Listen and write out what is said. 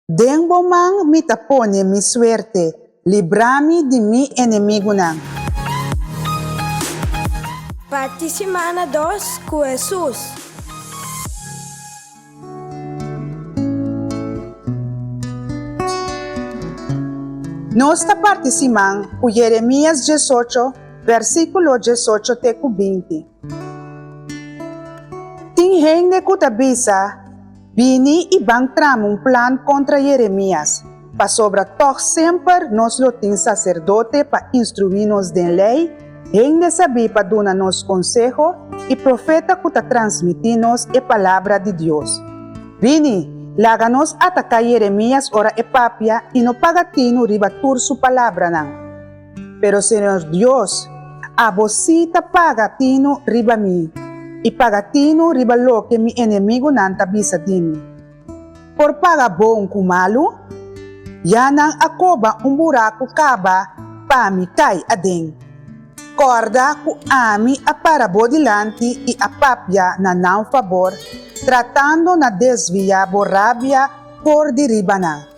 Dengo mang mitapone mi suerte, librami di mi enemigo nang. Semana 2 com Jesus. Nos participamos con Jeremías 18, versículo 18 te 20. Tinheng ne kutabisa, bini ibang tramong plan contra Jeremías, pa sobra toch sempre nos lo tin sacerdote pa instruirnos den lei, heng ne sabi pa duna nos consejo, y profeta kuta transmitinos e palabra de Dios. Bini, láganos atacar Jeremías ora epapia y no pagatino ribatur su palabra nang. Pero Señor Dios, abosita pagatino riba mi, y pagatino riba lo que mi enemigo nanta bisa dini. Por paga bom kumalo, yanang akoba buraco kaba pa mi kay adeng. Corda ku ami a parabo dilante y apapia na não favor, tratando na desviar borrabia por deribana.